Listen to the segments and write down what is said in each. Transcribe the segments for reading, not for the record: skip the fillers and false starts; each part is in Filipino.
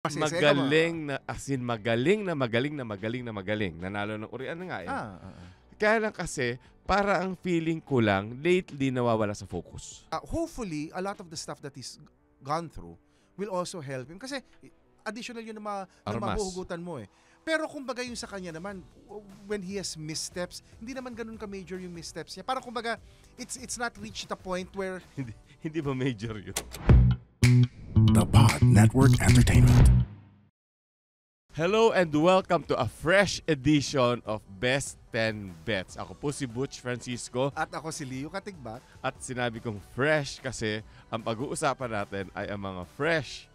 Magaling na, as in magaling na magaling na magaling na magaling. Nanalo ng urian na nga eh. Kaya lang kasi, para ang feeling ko lang, lately nawawala sa focus. Hopefully, a lot of the stuff that he's gone through will also help him. Kasi additional yun na mahuhugutan mo eh. Pero kumbaga yung sa kanya naman, when he has missteps, hindi naman ganun ka-major yung missteps niya. Parang kumbaga, it's not reached the point where... hindi ba major yun? The Pod Network Entertainment. Hello and welcome to a fresh edition of Best 10 Bets. Ako po si Butch Francisco. At ako si Leo Katigbak. At sinabi kong fresh kasi ang pag-uusapan natin ay ang mga fresh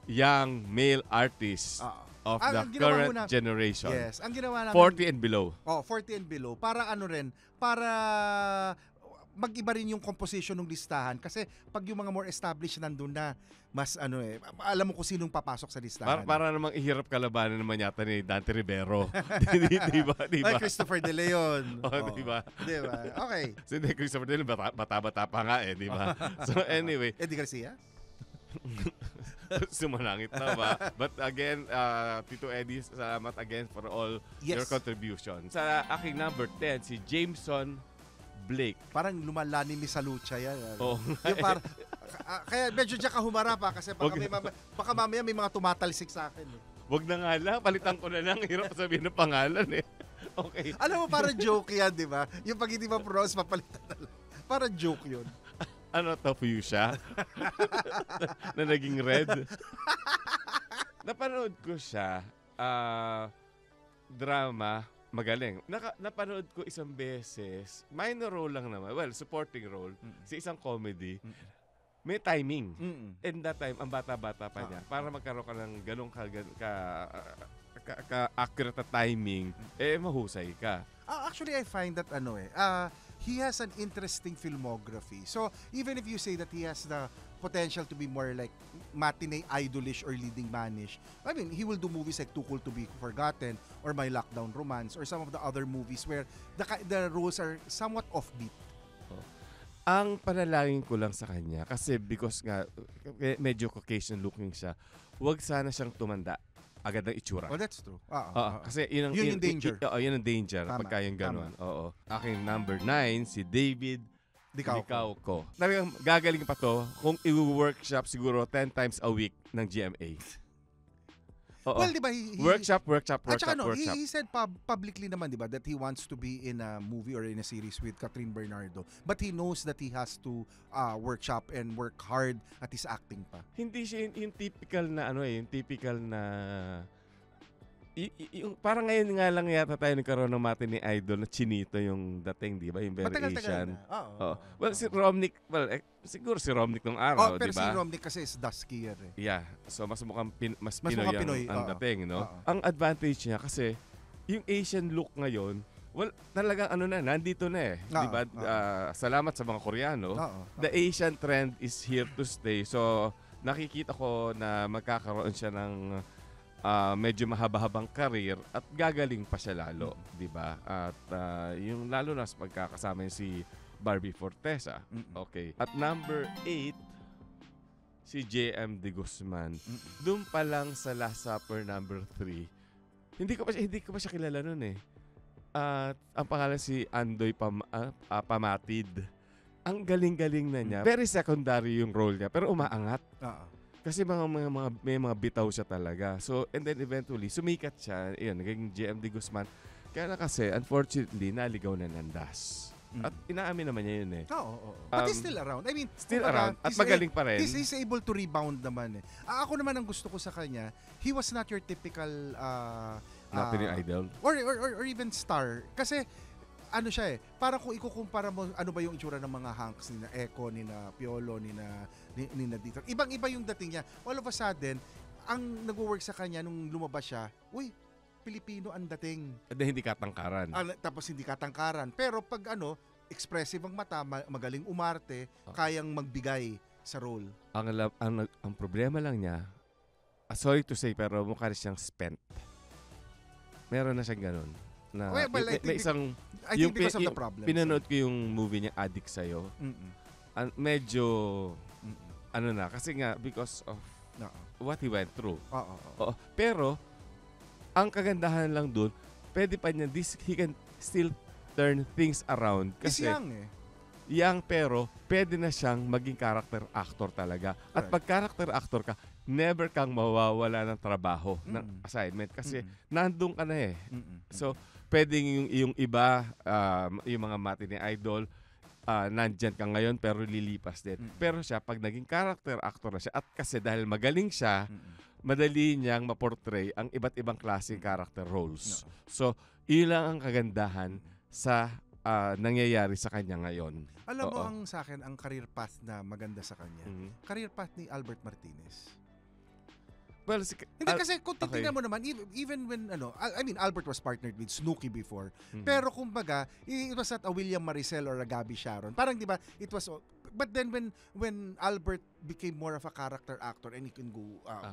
young male artists of the current generation. Yes, ang ginawa namin 40 and below. 40 and below. Para para mag-iba rin yung composition ng listahan kasi pag yung mga more established nandun na, mas alam mo kung sinong papasok sa listahan. Para namang ihirap kalabanan naman yata ni Dante Rivero. diba? Ay, Christopher De Leon. Diba? Diba? Okay. So, Christopher De Leon, bata-bata pa nga eh, diba? So anyway. Eddie Garcia? Sumanangit na ba? But again, Tito Eddie, salamat again for all your contributions. Sa aking number 10, si Jameson Blake. Parang lumalani ni sa lucha yan. Oh. Kaya medyo dyan ka humarap kasi baka mamaya may mga tumatalsik sa akin. Eh. Wag na nga lang, palitan ko na lang. Hirap sabihin ng pangalan eh. Okay. Alam mo, parang joke yan, di ba? Yung pag hindi ma-pronounce, papalitan na lang. Parang joke yun. Ano to, fuchsia? na naging red? Napanood ko siya. Drama. Magaling. Napanood ko isang beses. Minor role lang naman. Well, supporting role. Sa isang comedy. May timing. And that time, ang bata-bata pa niya. Para magkaroon ka ng ganong ka-accurate na timing, mahusay ka. Actually, I find that he has an interesting filmography. So, even if you say that he has the potential to be more like matinee idolish or leading manish, I mean, he will do movies like Too Cool to Be Forgotten or My Lockdown Romance or some of the other movies where the roles are somewhat offbeat. Ang panalangin ko lang sa kanya, kasi because nga, medyo Caucasian looking siya, wag sana siyang tumanda agad ng itsura. Oh, that's true. Kasi yun ang danger. Yun ang danger pagka yung gano'n. Aking number 9, si David Dicauco. Gagaling pa to kung i-workshop siguro 10 times a week ng GMA. Well, di ba, workshop. He said publicly naman, di ba, that he wants to be in a movie or in a series with Catherine Bernardo. But he knows that he has to workshop and work hard at his acting pa. Hindi siya yung typical na yung parang ngayon nga lang yata tayo nagkaroon ng matinee idol na chinito yung dating, di ba? Yung very Asian. Well, si Romnick, siguro si Romnick nung araw, di ba? Pero si Romnick kasi is duskier eh. Yeah. So, mas mukhang Pinoy ang dating, no? Ang advantage niya kasi yung Asian look ngayon, well, talagang nandito na eh. Di ba? Salamat sa mga Koreano. The Asian trend is here to stay. So, nakikita ko na magkakaroon siya ng medyo mahaba-habang career at gagaling pa siya lalo, di ba? At yung lalo na sa pagkakasama niya si Barbie Fortesa. Okay. At number 8, si JM De Guzman. Doon pa lang sa Last Supper number 3. Hindi ko pa siya kilala noon eh. At ang pangalan si Andoy Pamatid. Ang galing-galing na niya. Very secondary yung role niya pero umaangat. Kasi may mga bitaw siya talaga. So, and then eventually, sumikat siya. Ayun, naging JM De Guzman. Kaya na kasi, unfortunately, naligaw na ng Das. At inaamin naman niya yun eh. But he's still around. I mean, still around. At magaling pa rin. He's able to rebound naman eh. Ako naman ang gusto ko sa kanya, he was not your typical Matinee idol. Or even star. Kasi, siya eh, parang kung ikukumpara mo ano ba yung itsura ng mga Hanks ni na Echo, ni na Piolo, ni na dito. Ibang-iba yung dating niya. All of a sudden, ang nagwo-work sa kanya nung lumabas siya, Pilipino ang dating. Hindi katangkaran. Tapos hindi katangkaran. Pero pag expressive ang mata, magaling umarte, kayang magbigay sa role. Ang problema lang niya, sorry to say, pero mukha siyang spent. Meron na siyang ganun. Na, may isang I think because of the problem. Pinanood ko yung movie niya Addict Sa'yo. Medyo kasi nga because of what he went through. Oo. Pero, ang kagandahan lang dun, pwede pa niya, he can still turn things around. Kasi, He's young young pero pwede na siyang maging character actor talaga. At pag character actor ka, never kang mawawala ng trabaho, ng assignment. Kasi nandun ka na So, pwedeng yung iba, yung mga matinee idol, nandyan ka ngayon pero lilipas din. Pero siya, pag naging character actor na siya, at kasi dahil magaling siya, madali niyang ma-portray ang iba't ibang klaseng character roles. So, yun lang ang kagandahan sa nangyayari sa kanya ngayon. Alam mo ang sa akin, ang career path na maganda sa kanya. Career path ni Albert Martinez. Well, hindi kasi kung titingnan mo naman, even when, I mean, Albert was partnered with Snooki before. Pero kumbaga, it was not a William Maricel or a Gabby Sharon. Parang di ba, it was, but then when Albert became more of a character actor and he can go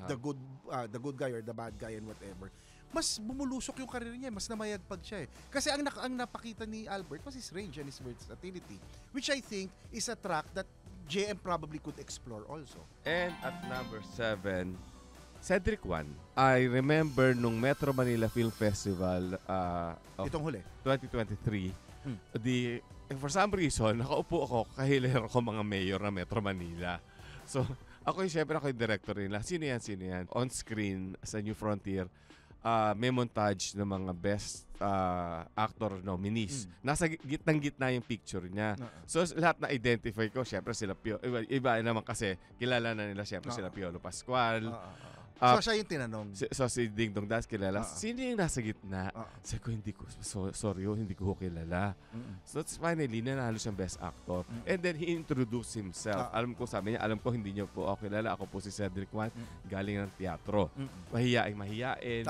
the good guy or the bad guy and whatever, mas bumulusok yung career niya, mas namayagpag siya Kasi ang napakita ni Albert was his range and his versatility, which I think is a track that JM probably could explore also. And at number 7, Cedric Juan. I remember nung Metro Manila Film Festival of itong huli 2023, for some reason, nakaupo ako, kahilero ko mga mayor ng Metro Manila. So, ako yung director nila. Sino yan? On screen sa New Frontier, may montage ng mga best actor nominees. Nasa gitnang-gitna yung picture niya. So, lahat na identify ko, syempre sila iba naman kasi kilala na nila syempre sila Piolo Pascual. So, siya yung tinanong. Si Ding Dong Das kilala. Sino yung nasa gitna? Sabi ko, hindi ko kilala. So, finally, nanalo siyang best actor. And then, he introduced himself. Alam ko, hindi niyo po ako kilala. Ako po si Cedric Juan, galing ng teatro. Mahiyain.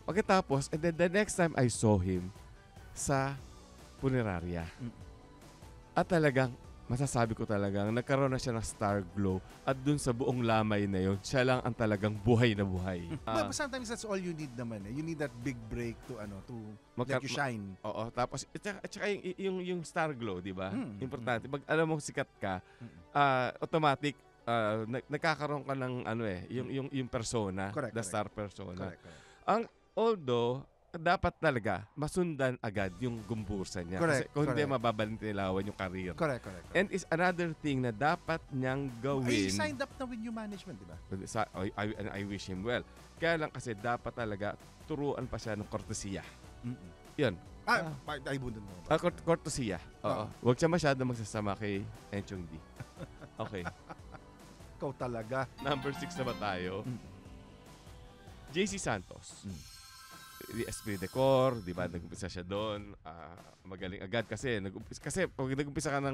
Pagkatapos, and then the next time I saw him sa punerarya. At talagang, masasabi ko talagang nagkaroon na siya ng star glow at dun sa buong lamay na yun, siya lang ang talagang buhay na buhay. But sometimes that's all you need naman You need that big break to let you shine. Oo, tapos at saka yung star glow, di ba? Importante. Pag alam mo sikat ka, automatic nagkakaroon ka ng yung persona, the star persona. Although dapat talaga masundan agad yung gumbursa niya. Kasi kung hindi, mababalintiliwan yung career. Correct. And is another thing na dapat niyang gawin. He signed up na with new management, di ba? I wish him well. Kaya lang kasi dapat talaga turuan pa siya ng kortesiya. Yun. Ay, bundan mo. Kortesiya. Oo. Huwag siya masyado magsasama kay Enchong D. Okay. Ikaw talaga. Number 6 na ba tayo? JC Santos. Esprit de Corps, di ba? Nag-umpisa siya doon. Magaling agad kasi pag nag-umpisa ka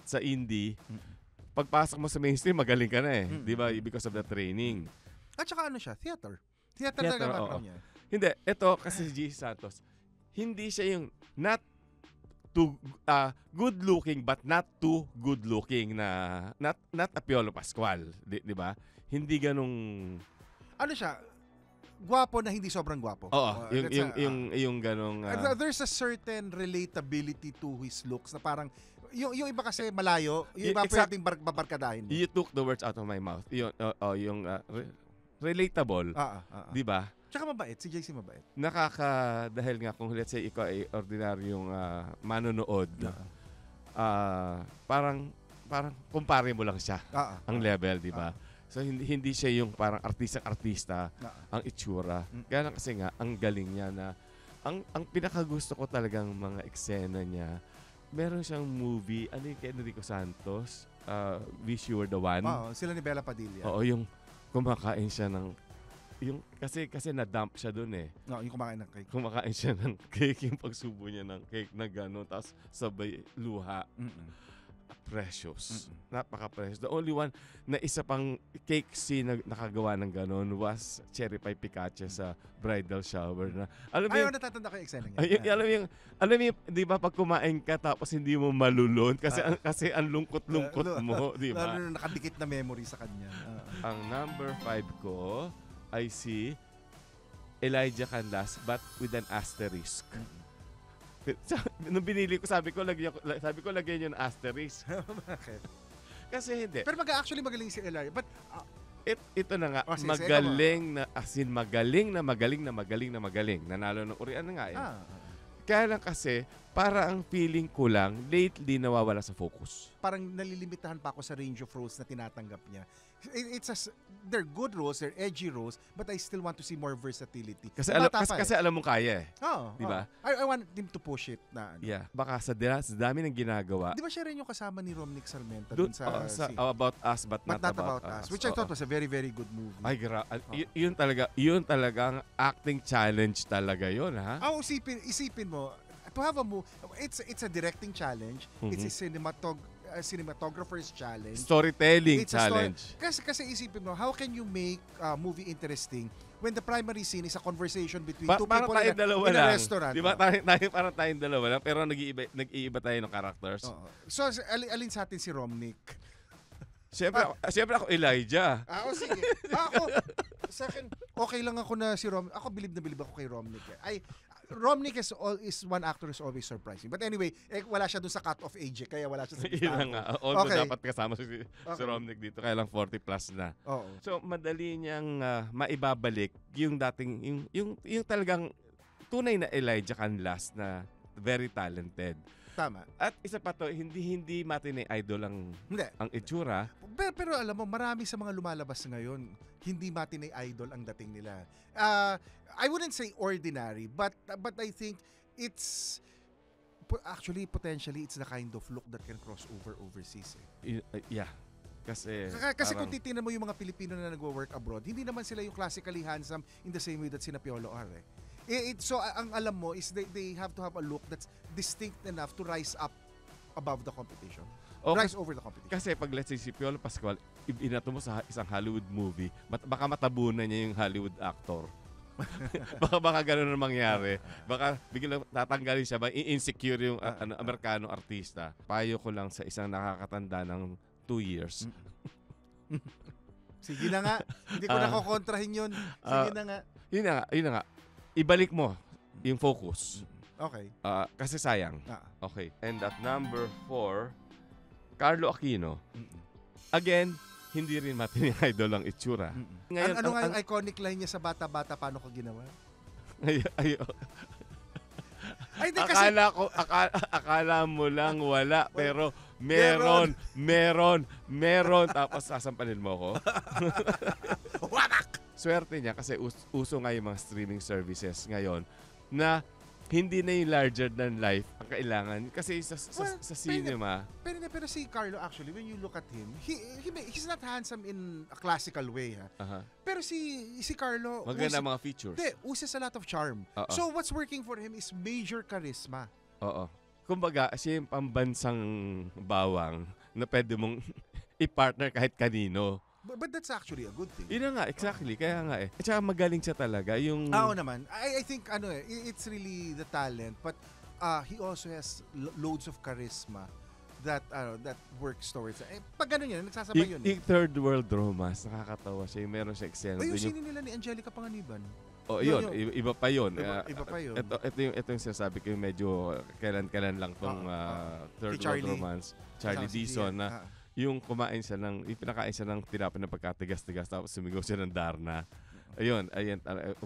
sa indie, pagpasok mo sa mainstream, magaling ka na di ba? Because of the training. At saka siya? Theater talaga background niya. Hindi. Ito kasi JC Santos, hindi siya yung not too good looking but not too good looking na not a Piolo Pascual, di ba? Hindi ganung siya? Gwapo na hindi sobrang gwapo. Oo, yung ganong there's a certain relatability to his looks na parang yung iba kasi malayo, yung iba pwedeng babarkadahin mo. You took the words out of my mouth. Yung relatable. Di ba? Tsaka mabait, si JC mabait. Dahil nga kung let's say ikaw ay ordinaryong manonood, parang kumpare mo lang siya ang level, di ba? So hindi siya yung parang artista ang itsura. Kaya lang kasi nga ang galing niya na ang pinakagusto ko talagang mga eksena niya. Meron siyang movie, yung kay Enrico Santos, Wish You Were the One. Sila ni Bella Padilla. Oo, yung kumakain siya ng kasi na-dump siya doon yung kumakain ng cake. Kumakain siya ng cake, yung pagsubo niya ng cake na gano'n, tapos sabay luha. Precious. Napaka-precious. The only one na isa pang cake scene na nakagawa ng gano'n was Cherry Pie Picache sa bridal shower na. Ayaw, natatanda ko yung eksena niya. Alam mo, di ba pag kumain ka tapos hindi mo malulon kasi ang lungkot-lungkot mo, di ba? Lalo na nakadikit na memory sa kanya. Ang number 5 ko ay si Elijah Canlas but with an asterisk. Nung binili ko, sabi ko lagyan yun asterisk. Bakit? Kasi hindi. Pero actually magaling si Elijah. But ito na nga, magaling na, as in magaling. Nanalo ng urian na nga eh. Kaya lang kasi, para ang feeling ko lang, lately nawawala sa focus. Parang nalilimitahan pa ako sa range of roles na tinatanggap niya. They're good roles, they're edgy roles, but I still want to see more versatility. Kasi alam mo kaya eh. Di ba? I want him to push it na. Yeah. Baka sa dami ng ginagawa. Di ba siya rin yung kasama ni Romnick Salmenta dun sa About Us but not about us. Which I thought was a very, very good movie. Ay, yun talaga ang acting challenge talaga yun, ha? Isipin mo, to have a movie, it's a directing challenge, it's a cinematographer's challenge, storytelling challenge. Kasi isipin mo, how can you make a movie interesting when the primary scene is a conversation between two people in a restaurant? Di ba? Parang tayong dalawa lang, pero nag-iiba tayo ng characters. So, alin sa atin si Romnick? Siyempre ako Elijah. Sige. Ako, sa akin, okay lang ako na si Romnick. Ako bilib ako kay Romnick. Romnick is one actor who's always surprising. But anyway, wala siya dun sa cut-off age, kaya wala siya sa listahan. Although dapat kasama si Romnick dito, kaya lang 40 plus na. So, madali niyang maibabalik yung dating, yung talagang tunay na Elijah Canlas na very talented. Tama. At isa pa to, hindi matinee idol ang itsura. Pero alam mo, marami sa mga lumalabas ngayon, hindi matinee idol ang dating nila. I wouldn't say ordinary, but I think it's actually potentially it's the kind of look that can cross over overseas. Yeah. Kasi kung titingnan mo yung mga Pilipino na nagwo-work abroad, hindi naman sila yung classically handsome in the same way that sina Piolo are. So ang alam mo is they have to have a look that's distinct enough to rise up above the competition. Rise over the competition. Kasi pag let's say si Piolo Pascual, inato mo sa isang Hollywood movie, baka matabunan niya yung Hollywood actor. baka ganun ang mangyari. Baka biglang tatanggalin siya, insecure yung Amerikano artista. Payo ko lang sa isang nakakatanda ng 2 years. Sige na nga. Hindi ko nakokontrahin yun. Sige na nga. Yun na nga. Ibalik mo yung focus. Okay. Kasi sayang. Okay. And at number 4, Carlo Aquino. Again, hindi rin matinee idol ang itsura. Ngayon, ano nga yung iconic line niya sa bata-bata, paano ko ginawa? Akala mo lang wala, pero meron. Tapos sasampalin mo ko. Swerte niya kasi uso nga yung mga streaming services ngayon na hindi na yung larger than life ang kailangan. Kasi sa cinema. Pero si Carlo actually, when you look at him, he's not handsome in a classical way. Pero si Carlo, maganda mga features. Uses a lot of charm. So what's working for him is major charisma. Kumbaga, siya yung pambansang bawang na pwede mong i-partner kahit kanino. But that's actually a good thing. Yun nga, exactly. Kaya nga eh. At saka magaling siya talaga. Oo naman. I think it's really the talent. But he also has loads of charisma that works towards it. Pag gano'n yun, nagsasabay yun. Yung third world romance, nakakatawa siya. Meron siya eksena. Yung sinin nila ni Angelica Panganiban. Yun. Iba pa yun. Iba pa yun. Ito yung sinasabi ko, yung medyo kailan lang tong third world romance. Charlie Dizon na yung pinakain siya ng tinapon ng pagkatigas-tigas tapos sumigaw siya ng Darna. Ayun,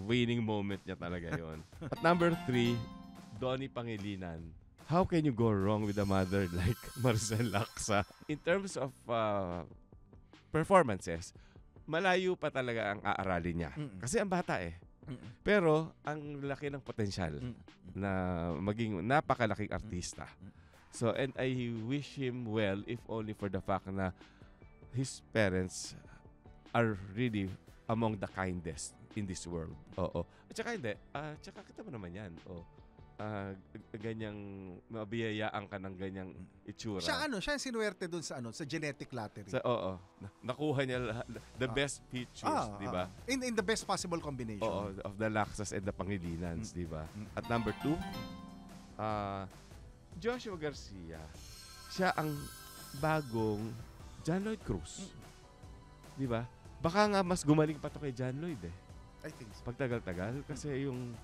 winning moment niya talaga yun. At number 3, Donnie Pangilinan. How can you go wrong with a mother like Maricel Laksa? In terms of performances, malayo pa talaga ang aaralin niya. Kasi ang bata eh. Pero ang laki ng potensyal na maging napakalaking artista. So, and I wish him well if only for the fact na his parents are really among the kindest in this world. At saka hindi. Tsaka kita mo naman yan. Ganyang mabiyayaan ka ng ganyang itsura. Siya yung sinuwerte dun sa genetic lottery. Nakuha niya the best features, di ba? In the best possible combination. Of the Laksas and the Pangilinans, di ba? At number 2, Joshua Garcia. Siya ang bagong John Lloyd Cruz. Di ba? Baka nga mas gumaling pa to kay John Lloyd eh. I think so. Pagtagal-tagal. Kasi yung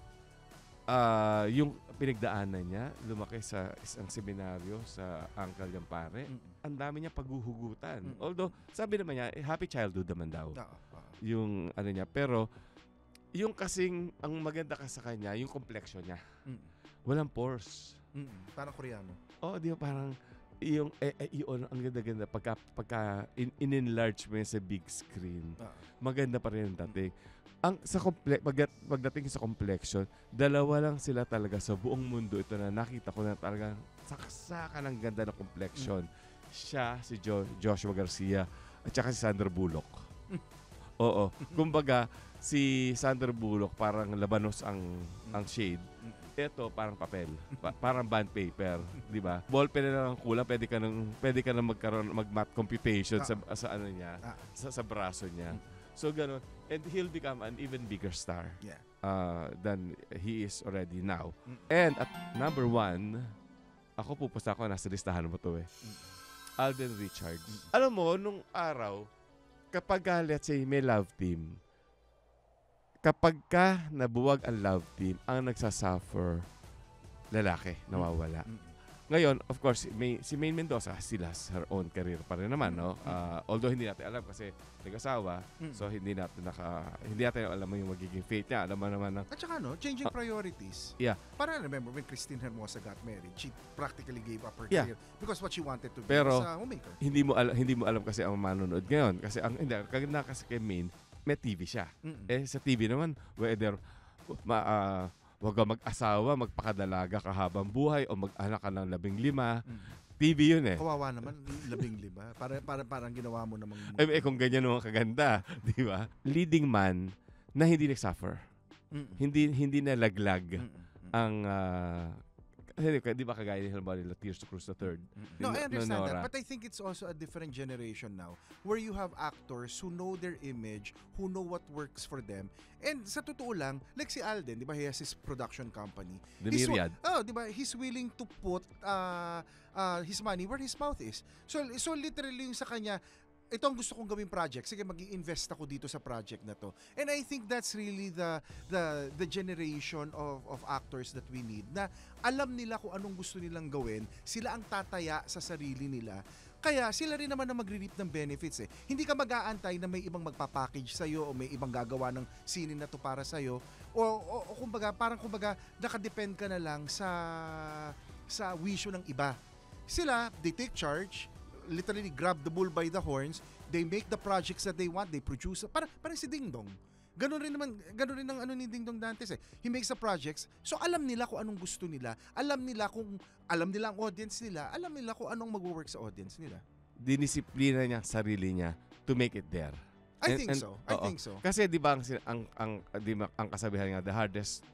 pinagdaanan niya, lumaki sa isang seminaryo sa Uncle Yampare. Ang dami niya paghuhugutan. Although, sabi naman niya, happy childhood naman daw. yung ano niya. Pero, yung kasing, ang maganda ka sa kanya, yung complexion niya. Walang pores. Parang Koreano. Oo, di ba parang, yung, yun, ang ganda-ganda. Pagka in-enlarge mo yun sa big screen, maganda pa rin ang dating. Pagdating sa complexion, dalawa lang sila talaga sa buong mundo ito na nakita ko na talagang saksakan ng ganda ng complexion. Siya, si Joshua Garcia, at saka si Sandra Bullock. Oo. Kumbaga, si Sandra Bullock parang labanos ang shade. Ito parang papel, parang bond paper, 'di ba? Ballpen na lang ang kulang, pwede ka nang mag-math computation sa ano niya, sa braso niya. So ganun, and he'll become an even bigger star. Yeah. Than he is already now. And at number 1, ako pupusta ako, nasa listahan mo to Alden Richards. Alam mo, nung araw, kapag let's say may love team, kapag ka nabuwag ang love team, ang nagsasuffer, lalaki, nawawala. Ngayon, of course, si Maine Mendoza, still has her own career pa rin naman, no? Although hindi natin alam kasi nag-asawa, so hindi natin alam yung magiging fate niya. Alam mo naman na... At saka, changing priorities. Yeah. Para remember, when Christine Hermosa got married, she practically gave up her career because what she wanted to be was a homemaker. Hindi mo alam kasi ang manonood ngayon. Kasi kasi kay Maine, may TV siya. Sa TV naman, whether wag ka mag-asawa, magpakadalaga ka habang buhay o mag-anak ka ng 15. TV yun Kawawa naman, 15. Parang ginawa mo namang... kung ganyan naman kaganda, di ba? Leading man na hindi nag-suffer. Hindi nalaglag ang... di ba kagaya nila Tears to Cruise the Third? No, I understand that. But I think it's also a different generation now where you have actors who know their image, who know what works for them. And sa totoo lang, like si Alden, di ba, he has his production company. The Myriad. Di ba, he's willing to put his money where his mouth is. So literally yung sa kanya, ito ang gusto kong gawing project. Sige, mag-i-invest ako dito sa project na to. And I think that's really the generation of actors that we need, na alam nila kung anong gusto nilang gawin. Sila ang tataya sa sarili nila. Kaya sila rin naman na magre-reap ng benefits Hindi ka mag-aantay na may ibang magpapackage sa'yo o may ibang gagawa ng sine na to para sa'yo. O kumbaga, nakadepend ka na lang sa wisyo ng iba. Sila, they take charge, literally grab the bull by the horns, they make the projects that they want, they produce, parang si Ding Dong. Ganun rin ang ano ni Ding Dong Dantes He makes the projects, so alam nila kung anong gusto nila, alam nila ang audience nila, alam nila kung anong mag-work sa audience nila. Dinisiplina niya sarili niya to make it there. I think so. Kasi di ba ang kasabihan nga, the hardest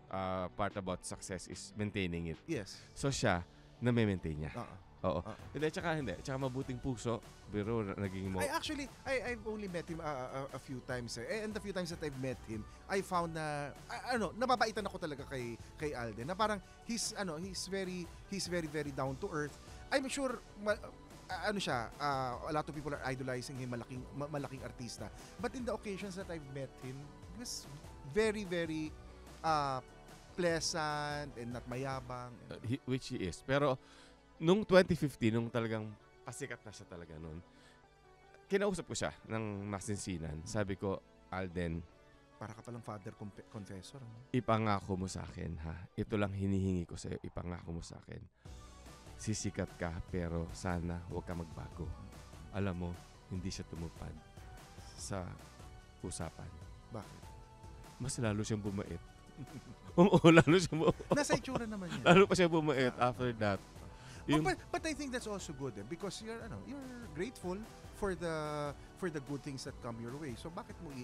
part about success is maintaining it. Yes. So siya, na-maintain niya. Oo. Hindi, tsaka mabuting puso, pero naging mo. I've only met him a few times and the few times that I've met him, I found na nababaitan ako talaga kay Alden. Na parang he's very very down to earth. I'm sure a lot of people are idolizing him, malaking artista. But in the occasions that I've met him, he was very very pleasant and not mayabang. Which he is. Pero nung 2015, nung talagang pasikat na siya talaga noon, kinausap ko siya ng masinsinan. Sabi ko, Alden, para ka palang father confessor. Ipangako mo sa akin, ha? Ito lang hinihingi ko sa'yo, ipangako mo sa akin. Sisikat ka, pero sana huwag ka magbago. Alam mo, hindi siya tumupad sa usapan. Bakit? Mas lalo siyang bumait. Lalo siyang bumait. Nasa itsura naman yan. Lalo pa siya bumait after that. But I think that's also good because you're grateful for the good things that come your way. So bakit mo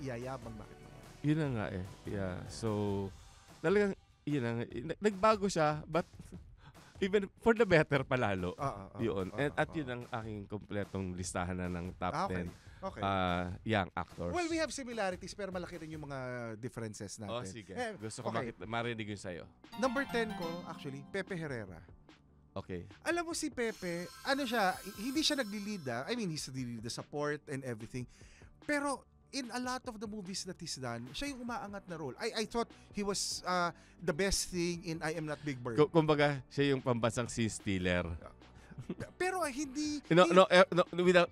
iyayabang, bakit mo yan? Yun na nga Yeah. So talagang nagbago siya, but even for the better palalo. Yun. At yun ang aking kompletong listahan na ng top 10 young actors. Well, we have similarities pero malaki rin yung mga differences natin. Sige. Gusto ko marinig yun sa'yo. Number 10 ko, actually, Pepe Herrera. Okay. Alam mo si Pepe, hindi siya nagli-lead I mean, he's the support and everything. Pero in a lot of the movies that he's done, siya yung umaangat na role. I thought he was the best thing in I Am Not Big Bird. Kumbaga, siya yung pambansang scene stealer. Pero hindi...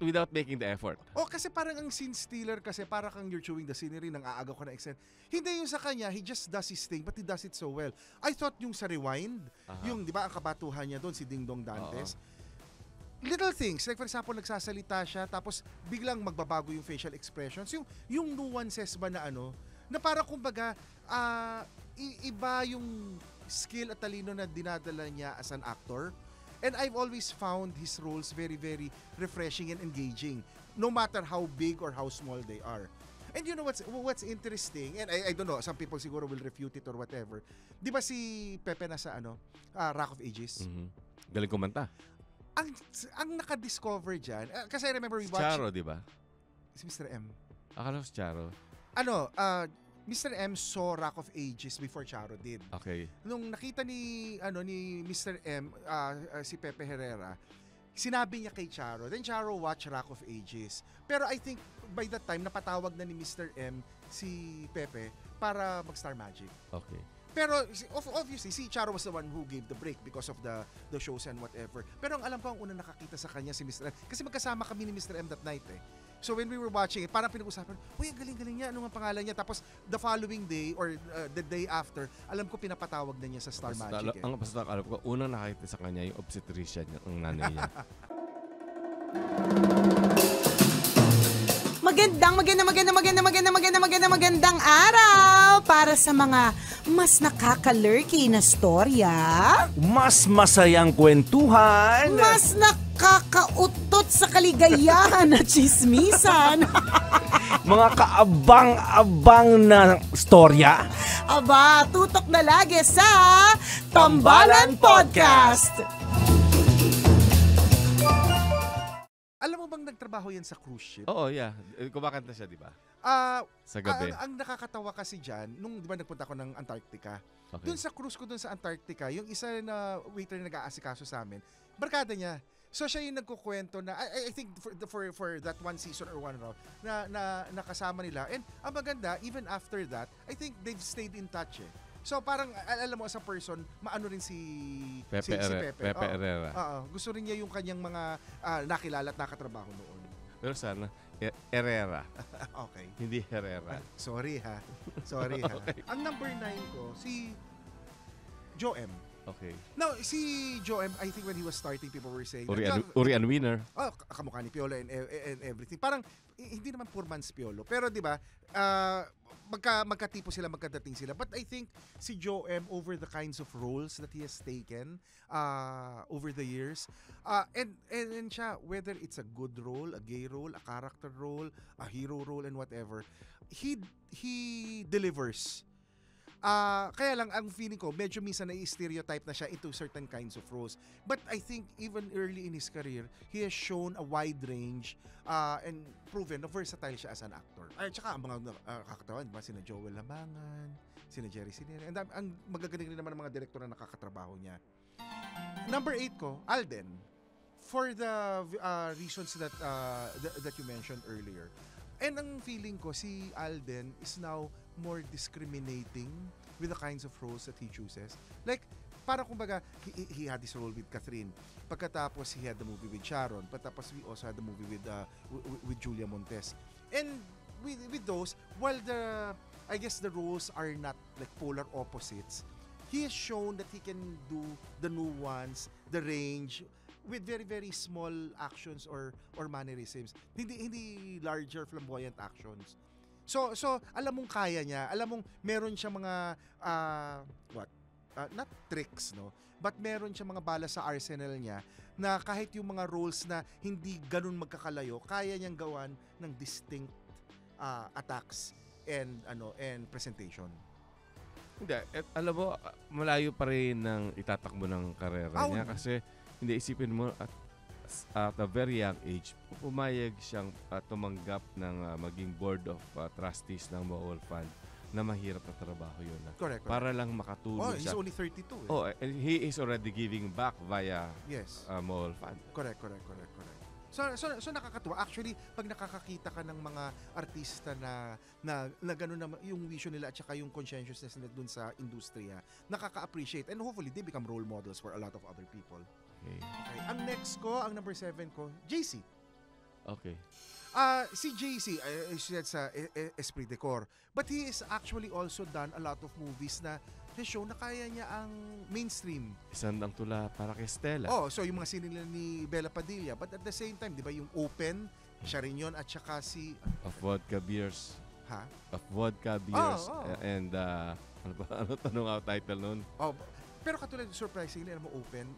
Without making the effort. Kasi parang ang scene stealer kasi para kang you're chewing the scenery, nang aagaw ka na extent. Hindi yung sa kanya, he just does his thing, but he does it so well. I thought yung sa Rewind, yung, di ba, ang kabatuhan niya doon, si Ding Dong Dantes, little things, like for example, nagsasalita siya, tapos biglang magbabago yung facial expressions, yung nuances ba na na parang kumbaga, iba yung skill at talino na dinadala niya as an actor. And I've always found his roles very, very refreshing and engaging, no matter how big or how small they are. And you know what's interesting, and I don't know, some people siguro will refute it or whatever. Di ba si Pepe na sa Rock of Ages? Mm-hmm. Galing kumanta. Ang naka-discover dyan, kasi I remember we watched... Charo, di ba? Si Mr. M. Akala ko si Charo. Mr. M saw Rock of Ages before Charo did. Okay. Nung nakita ni Mr. M, si Pepe Herrera, sinabi niya kay Charo. Then Charo watched Rock of Ages. Pero I think by that time, napatawag na ni Mr. M si Pepe para mag-Star Magic. Okay. Pero obviously, si Charo was the one who gave the break because of the shows and whatever. Pero ang alam ko, ang unang nakakita sa kanya si Mr. M. Kasi magkasama kami ni Mr. M that night eh. So when we were watching it, parang pinag-usapan, uy, ang galing-galing niya, ano nga pangalan niya? Tapos the following day or the day after, alam ko pinapatawag na niya sa Star Magic. Ang basta alam ko, unang nakakita sa kanya yung obstetrician niya, ang nanay niya. Magandang araw para sa mga mas nakaka-lurky na storya, mas masayang kwentuhan, mas nakakautot sa kaligayahan na chismisan, mga kaabang-abang na storya. Aba, tutok na lagi sa Tambalan Podcast. Alam mo bang nagtrabaho yan sa cruise ship? Oo, yeah. Kumakanta siya, di ba? Sa gabi. Ang nakakatawa kasi dyan, nung di ba nagpunta ako ng Antarctica, Okay. dun sa cruise ko dun sa Antarctica, yung isa na waiter na nag-aasikaso sa amin, barkada niya. So siya yung nagkukwento na, I think for that one season or one round, na nakasama nila. And ang maganda, even after that, I think they've stayed in touch eh. So parang, alam mo, as a person, maano rin si Pepe Herrera. Gusto rin niya yung kanyang mga nakilala at nakatrabaho noon. Pero sana, Herrera. Okay. Hindi Herrera. Sorry ha. Okay. Ang number 9 ko, si Joe M. Okay. Now, si Joe M, I think when he was starting, people were saying... Urian Winner. Kamukha ni Piolo and everything. Parang, hindi naman poor man's Piolo. Pero di ba, magkatipo sila, magkadating sila. But I think si Joe M, over the kinds of roles that he has taken over the years, and siya, whether it's a good role, a gay role, a character role, a hero role, and whatever, he delivers. Kaya lang, ang feeling ko, medyo minsan na-stereotype na siya into certain kinds of roles. But I think even early in his career, he has shown a wide range and proven na versatile siya as an actor. At saka ang mga kakatawan, diba? Sina Joel Lamangan, sina Jerry Sinera, and ang magagaling rin naman ng mga direktor na nakakatrabaho niya. Number 8 ko, Alden. For the reasons that you mentioned earlier. And ang feeling ko, si Alden is now more discriminating with the kinds of roles that he chooses. Like, para kumbaga, he had this role with Catherine. Pagkatapos, he had the movie with Sharon. Pagkatapos, we also had the movie with Julia Montes. And with those, while I guess the roles are not like polar opposites, he has shown that he can do the nuance, the range, with very, very small actions or mannerisms. Hindi larger, flamboyant actions. So alam mong kaya niya. Alam mong meron siya mga, not tricks, no? But meron siya mga bala sa arsenal niya na kahit yung mga roles na hindi ganun magkakalayo, kaya niyang gawan ng distinct attacks and presentation. Hindi. Alam mo, malayo pa rin ng itatakbo ng karera niya kasi hindi, isipin mo, at a very young age, pumayag siyang tumanggap ng maging board of trustees ng Mawol Fund na mahirap na trabaho yun. Correct. Para lang makatulong he's only 32. And he is already giving back via Mawol Fund. Correct. So nakakatuwa. Actually, pag nakakakita ka ng mga artista na gano'n na yung vision nila at saka yung conscientiousness nila dun sa industriya, nakaka-appreciate and hopefully they become role models for a lot of other people. Okay. Ang next ko, ang number 7 ko, JC. Okay. Si JC, said sa Esprit de Corps. But he is actually also done a lot of movies na show na kaya niya ang mainstream. Isang ang tula para kay Stella. So yung mga sinila ni Bella Padilla. But at the same time, di ba yung Open, siya rin yun. At saka si... Of Vodka Beers. Ha? Of Vodka Beers. And, ano tanong ang title nun? Pero katulad, surprisingly, alam mo, Open,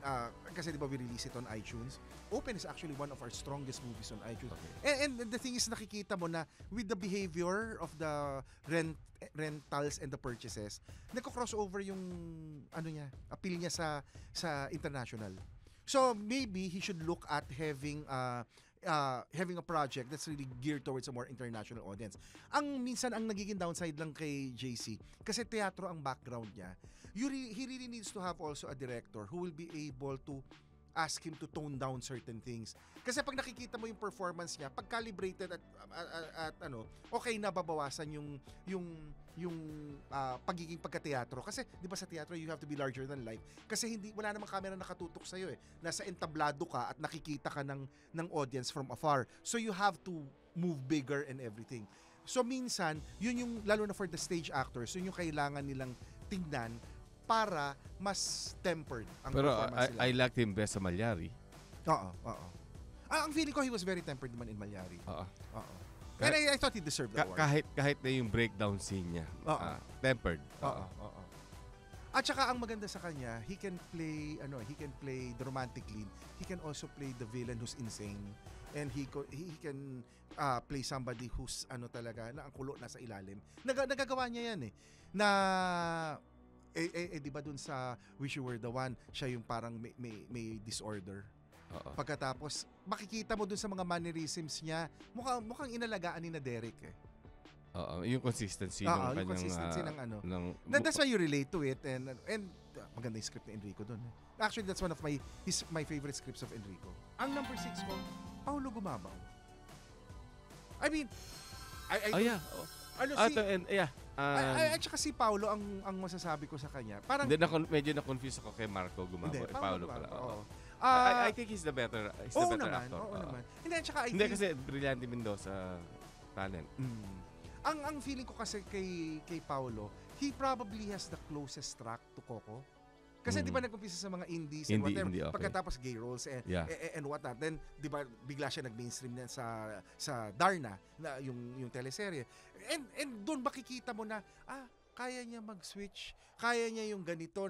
kasi di ba we release it on iTunes, Open is actually one of our strongest movies on iTunes. Okay. And the thing is, nakikita mo na with the behavior of the rentals and the purchases, nagko-crossover yung appeal niya sa international. So maybe he should look at having a project that's really geared towards a more international audience. Minsan ang nagiging downside lang kay JC, kasi teatro ang background niya, he really needs to have also a director who will be able to ask him to tone down certain things. Kasi pag nakikita mo yung performance niya, pag calibrated at okay na babawasan yung pagiging pagka-teatro. Kasi di ba sa teatro you have to be larger than life. Kasi wala namang camera nakatutok sa iyo eh. Nasa entablado ka at nakikita ka ng audience from afar. So you have to move bigger and everything. So minsan, yun yung lalo na for the stage actors, yun yung kailangan nilang tingnan para mas tempered ang performance nila. I liked him best sa Malyari. Oo. Ang feeling ko he was very tempered naman in Malyari. Oo. And I thought he deserved the award. Kahit na yung breakdown scene niya. Tempered. Oo. At saka ang maganda sa kanya, he can play the romantic lead. He can also play the villain who's insane. And he can play somebody who's talaga na ang kulo nasa ilalim. Nagagawa niya yan eh. Na di ba dun sa Wish You Were the One, siya yung parang may disorder. Pagkatapos, makikita mo dun sa mga mannerisms niya, mukhang inalagaan ni na Derek eh. Yung consistency ng kanyang... That's why you relate to it and maganda yung script ni Enrico dun. Actually, that's one of my favorite scripts of Enrico. Ang number 6 ko, Paulo Gumabaw. I mean, at saka si Paulo ang masasabi ko sa kanya. Parang medyo na-confuse ako kay Marco Gumabaw. Paulo pala. I think he's the better actor. Oo naman. Hindi kasi Brillante Mendoza talent. Ang feeling ko kasi kay Paulo, he probably has the closest track to Coco. Kasi di ba nag-umpisa sa mga indies and whatever. Okay. Pagkatapos gay roles and whatnot. Then di ba bigla siya nag-mainstream na sa Darna, na yung teleserye. And doon makikita mo na kaya niya mag-switch. Kaya niya yung ganito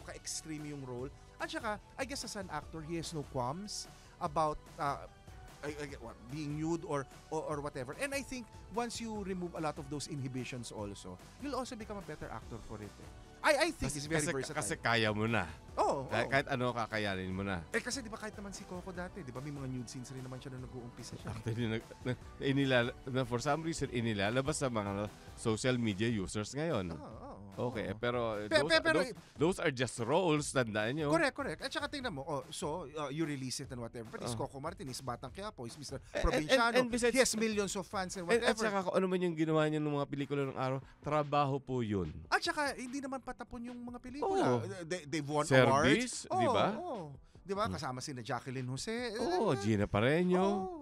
ka-extreme yung role. At saka, I guess as an actor, he has no qualms about being nude or whatever. And I think once you remove a lot of those inhibitions also, you'll also become a better actor for it. I think it's very versatile. Kasi kaya mo na. Kahit ano kakayanin mo na. Kasi di ba kahit naman si Coco dati, di ba may mga nude scenes rin naman siya na nag-uumpisa siya. Actually, for some reason, inilalabas sa mga social media users ngayon. Okay, pero those are just roles, tandaan nyo. Correct. At saka tingnan mo, you release it and whatever. But Coco Martinez, Batang Quiapo, is Mr. Provinciano. And besides, he has millions of fans and whatever. At saka kung ano man yung ginawa niya ng mga pelikula ng araw, trabaho po yun. At saka, hindi naman patapon yung mga pelikula. They've won Service, awards. Di ba? Di ba? Kasama sina Jacqueline Jose. Gina Pareño.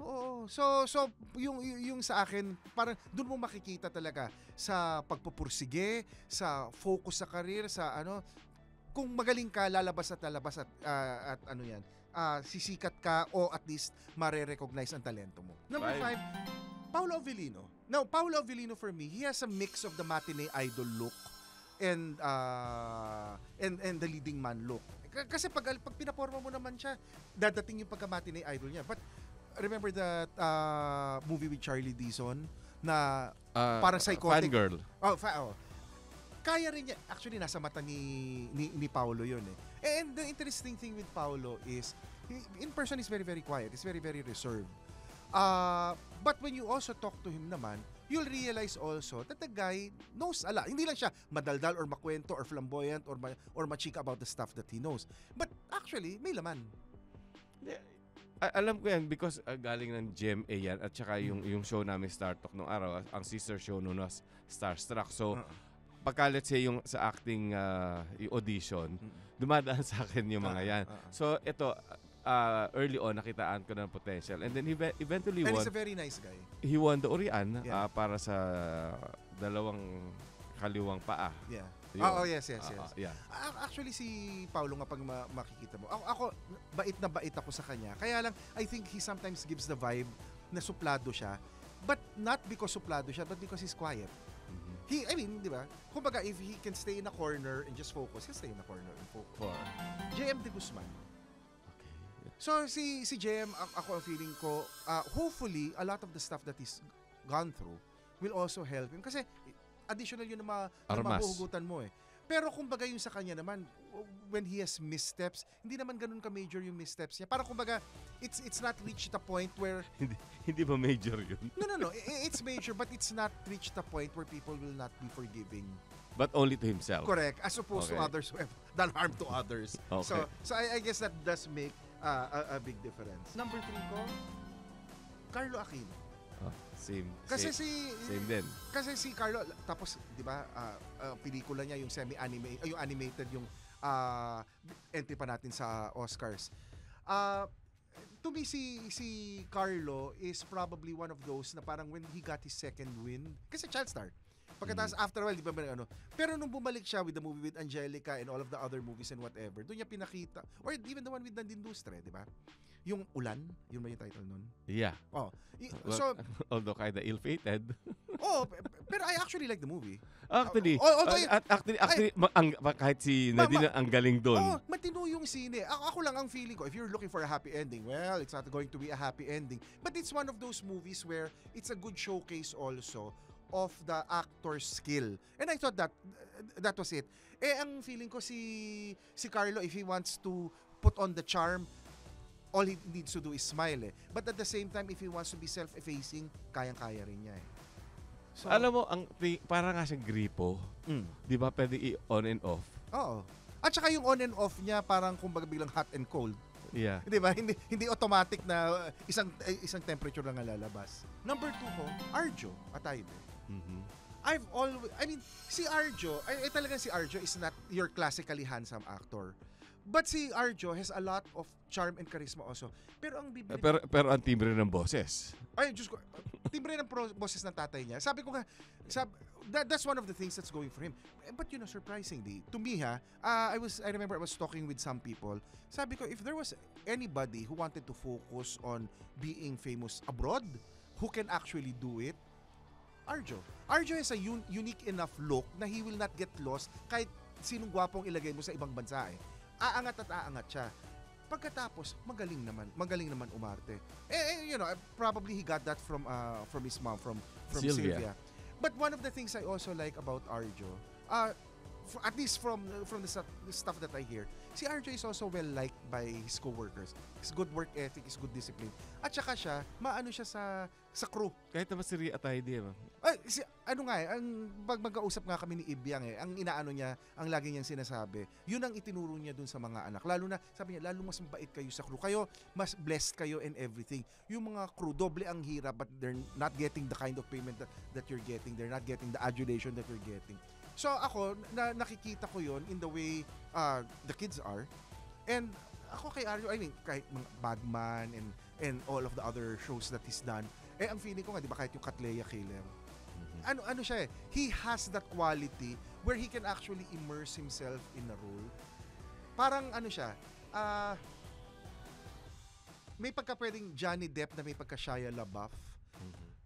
So yung sa akin, parang doon mo makikita talaga sa pagpupursige, sa focus sa career, sa kung magaling ka, lalabas at sisikat ka o at least mare-recognize ang talento mo. Number 5, Paolo Avellino. Now, Paolo Avellino for me, he has a mix of the matinee idol look and the leading man look. Kasi pag pinaporma mo naman siya, dadating yung pagka-matinee idol niya. But remember that movie with Charlie Dizon na parang psychotic. Fangirl. Kaya rin niya. Actually, nasa mata ni Paolo yun eh. And the interesting thing with Paolo is, in person is very, very quiet. He's very, very reserved. But when you also talk to him naman, you'll realize also that the guy knows a lot. Hindi lang siya madaldal or makwento or flamboyant or machika about the stuff that he knows. But actually, may laman. Alam ko yan because galing ng GMA yan at saka yung show namin Star Talk nung araw, ang sister show nun was Starstruck. So, pagka let's say yung sa acting yung audition, dumadaan sa akin yung mga yan. So ito, early on, nakitaan ko ng potential. And then he eventually And won. he's a very nice guy. He won the Orian para sa dalawang kaliwang paa. Yeah. Yun. Yes. Yeah. Actually, si Paulo nga pag makikita mo, ako, bait na bait ako sa kanya. Kaya lang, I think he sometimes gives the vibe na suplado siya. But not because suplado siya, but because he's quiet. I mean, di ba? Kumbaga, if he can stay in a corner and just focus, he'll stay in a corner and focus. JM De Guzman. Okay. So, si JM, ako ang feeling ko, hopefully, a lot of the stuff that he's gone through will also help him. Kasi, additional yun na mahuhugutan mo eh. Pero kumbaga yung sa kanya naman, when he has missteps, hindi naman ganun ka-major yung missteps niya. Parang kumbaga, it's not reached the point where... hindi ba major yun? No. It's major, but it's not reached the point where people will not be forgiving. But only to himself. Correct. As opposed to others who have done harm to others. Okay. So I guess that does make a big difference. Number 3 ko, Carlo Aquino. Same din. Kasi si Carlo, tapos, di ba, pelikula niya, yung yung animated, yung entry pa natin sa Oscars. To me, si Carlo is probably one of those na parang when he got his second win, kasi child star. Pagkatapos, after a while, di ba, pero nung bumalik siya with the movie with Angelica and all of the other movies and whatever, doon niya pinakita, or even the one with Nandine Lustre, di ba? Yung Ulan, yun ba yung title nun? Yeah. So, although kinda ill-fated. Pero I actually like the movie. Actually, kahit si Nadine ang galing doon. Matino yung sine. Ako lang ang feeling ko, if you're looking for a happy ending, well, it's not going to be a happy ending. But it's one of those movies where it's a good showcase also of the actor's skill. And I thought that was it. Ang feeling ko si Carlo, if he wants to put on the charm, all he needs to do is smile eh. But at the same time, if he wants to be self-effacing, kayang-kaya rin niya eh. So, alam mo, parang nga siyang gripo. Di ba pwede i-on and off? Oo. At saka yung on and off niya, parang kumbaga biglang hot and cold. Yeah. Di ba? Hindi automatic na isang temperature lang ang lalabas. Number 2 ko, Arjo Atayde. Si Arjo, talaga si Arjo is not your classically handsome actor. But si Arjo has a lot of charm and charisma also. Pero ang bibili... Pero ang timbre ng boses. Ay, Diyos ko. Timbre ng boses ng tatay niya. Sabi ko nga, that's one of the things that's going for him. But surprisingly, to me I remember I was talking with some people. Sabi ko, if there was anybody who wanted to focus on being famous abroad, who can actually do it, Arjo. Arjo has a unique enough look na he will not get lost kahit sinong gwapong ilagay mo sa ibang bansa eh. Aangat at aangat siya. Pagkatapos, magaling naman umarte. Probably he got that from his mom, from Sylvia. But one of the things I also like about Arjo, at least from the stuff that I hear, si Arjo is also well liked by his co-workers. His good work ethic, his good discipline. At saka siya, maano siya sa crew. Kahit naman si Ria Atayde. Pag mag-kausap nga kami ni Ibyang ang inaano niya, ang lagi niyang sinasabi, yun ang itinuro niya dun sa mga anak. Lalo na, sabi niya, lalo mas mabait kayo sa crew. Kayo, mas blessed kayo and everything. Yung mga crew, doble ang hirap, but they're not getting the kind of payment that you're getting. They're not getting the adulation that you're getting. So ako, nakikita ko yon in the way the kids are. And ako kay Arjo, kahit mga Bagman and all of the other shows that he's done, ang feeling ko nga, di ba, kahit yung Katleya Killer, ano siya he has that quality where he can actually immerse himself in a role. Parang siya, may pagka-pwedeng Johnny Depp na may pagka-Shia LaBeouf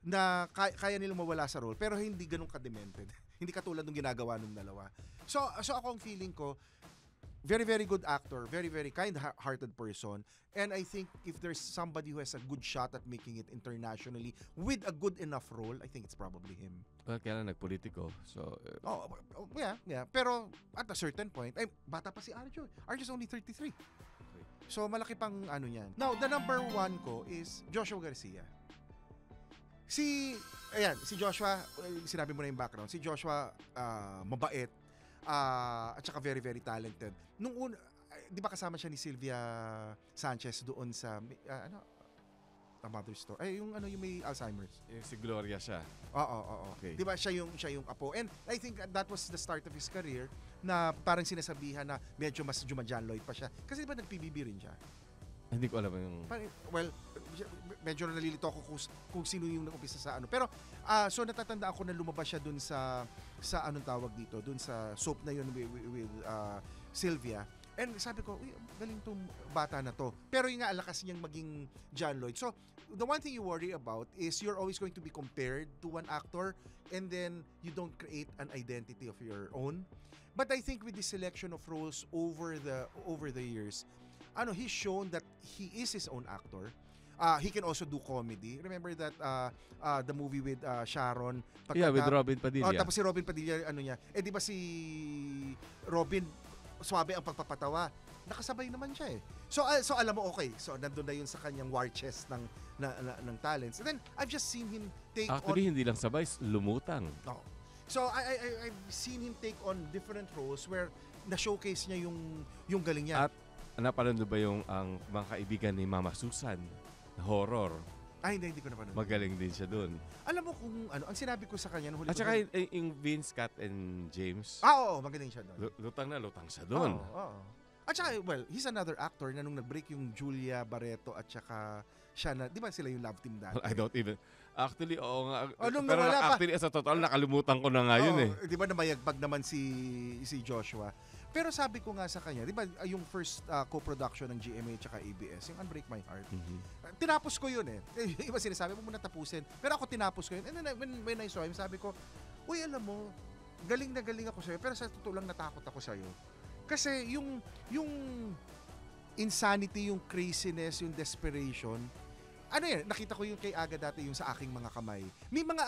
na kaya nilang mawala sa role pero hindi ganun ka-demented. Hindi katulad ng ginagawa ng dalawa. So ako ang feeling ko, very, very good actor, very, very kind-hearted person. And I think if there's somebody who has a good shot at making it internationally with a good enough role, I think it's probably him. Well, kaya lang nagpolitiko. So, yeah. Pero at a certain point, bata pa si Arjo. Arjo's only 33. So malaki pang niyan. Now, the number 1 ko is Joshua Garcia. Si Joshua, sinabi mo na yung background. Si Joshua, mabait, at saka very, very talented. Nung di ba kasama siya ni Sylvia Sanchez doon sa A Mother's Story. Ay, yung may Alzheimer's. Si Gloria siya. Oo. Okay. 'Di ba siya yung apo. And I think that was the start of his career na parang sinasabihan na medyo mas John Lloyd pa siya. Kasi 'di ba nag-PBB rin siya? Hindi ko alam yung... Well, medyo nalilito ako kung sino yung nag-umpisa sa ano. Pero, so natatandaan ko na lumabas siya dun sa anong tawag dito, dun sa soap na yun with Sylvia. And sabi ko, galing tong bata na to. Pero yung nga, lakas niyang maging John Lloyd. So, the one thing you worry about is you're always going to be compared to one actor and then you don't create an identity of your own. But I think with the selection of roles over the years, he's shown that he is his own actor. He can also do comedy. Remember that the movie with Sharon? With Robin Padilla. Tapos si Robin Padilla, di ba si Robin, swabe ang pagpapatawa. Nakasabay naman siya eh. So alam mo, okay. So nandun na yun sa kanyang war chest ng talents. And then, I've just seen him take Actually, hindi lang sabay, lumutang. No. So I've seen him take on different roles where na-showcase niya yung galing niya. At napanood ba ang mga kaibigan ni Mama Susan na horror? Hindi ko napanood. Magaling din siya doon. Alam mo kung ang sinabi ko sa kanya at saka yung Vince, Kat, and James. Oo, magaling siya doon. Lutang siya doon. Oo. At saka, well, he's another actor na nung nag-break yung Julia Barreto at saka siya na, di ba sila yung love team dati? I don't even. Actually, oo nga. Pero actually, sa total, nakalimutan ko na nga yun eh. Di ba namayagpag naman si Joshua? Pero sabi ko nga sa kanya, di ba yung first co-production ng GMA at ABS, yung Unbreak My Heart, tinapos ko yun eh. Iba sinasabi mo muna tapusin. Pero ako tinapos ko yun. And then when I saw him, sabi ko, uy, alam mo, galing na galing ako sa'yo, pero sa totoo lang natakot ako sa'yo. Kasi yung insanity, yung craziness, yung desperation, nakita ko yung kay Aga dati yung sa Aking Mga Kamay. May mga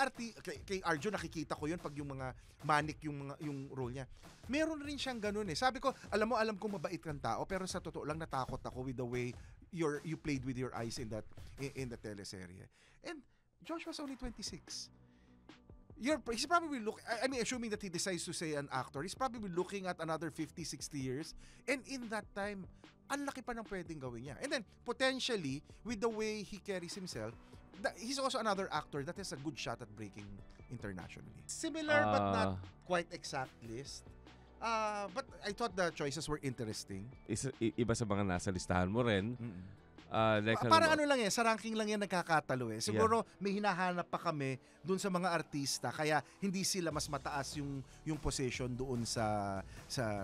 kay Arjo nakikita ko yun pag yung mga manic yung role niya. Meron rin siyang ganun eh. Sabi ko, alam kong mabait kang tao, pero sa totoo lang natakot ako with the way you played with your eyes in the teleserye. And Josh was only 26. He's probably assuming that he decides to say an actor, he's probably looking at another 50, 60 years. And in that time, ang laki pa ng pwedeng gawin niya. And then, potentially, with the way he carries himself, he's also another actor that has a good shot at breaking internationally. Similar but not quite exact list. But I thought the choices were interesting. Iba sa mga nasa listahan mo rin. Parang lang sa ranking lang yan nagkakatalo eh. Siguro may hinahanap pa kami dun sa mga artista kaya hindi sila mas mataas yung position doon sa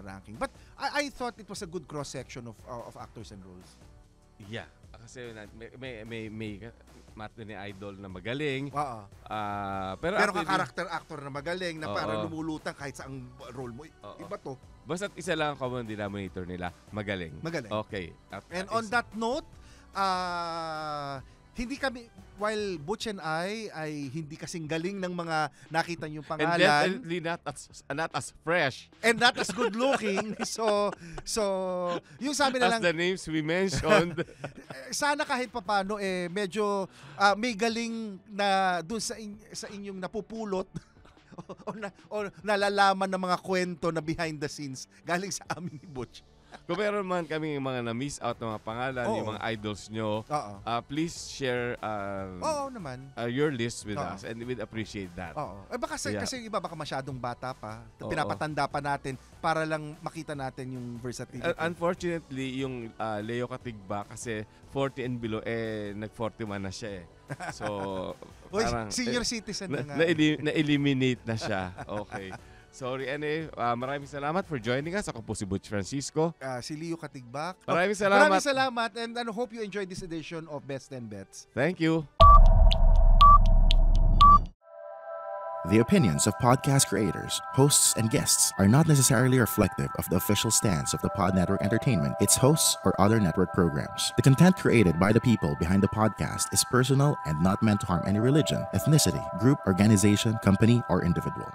ranking. But I thought it was a good cross-section of actors and roles. Yeah. Kasi may matinee idol na magaling. Pero ka-character actor na magaling na parang lumulutang kahit sa ang role mo. Iba to. Basta't isa lang ang common denominator nila, magaling. Okay. And on that note, hindi kami, while Butch and I ay hindi kasing galing ng mga nakita niyong pangalan. And definitely not as fresh. And not as good looking. So yung sabi na lang. As the names we mentioned. Sana kahit papano medyo may galing na dun sa inyong napupulot. o nalalaman ng mga kwento na behind the scenes galing sa amin ni Butch. Kung meron man kami mga na-miss out ng mga pangalan, yung mga idols nyo, please share your list with us and we'd appreciate that. Kasi yung iba baka masyadong bata pa, pinapatanda pa natin para lang makita natin yung versatility. Unfortunately, yung Leo Katigba kasi 40 and below, nag-41 na siya eh. So, parang senior citizen na nga. Na-eliminate na siya. Okay. Sorry, maraming salamat for joining us. Ako po si Butch Francisco. Si Leo Katigbak. Maraming salamat. Maraming salamat and I hope you enjoyed this edition of Best 10 Bets. Thank you. The opinions of podcast creators, hosts, and guests are not necessarily reflective of the official stance of the Pod Network Entertainment, its hosts, or other network programs. The content created by the people behind the podcast is personal and not meant to harm any religion, ethnicity, group, organization, company, or individual.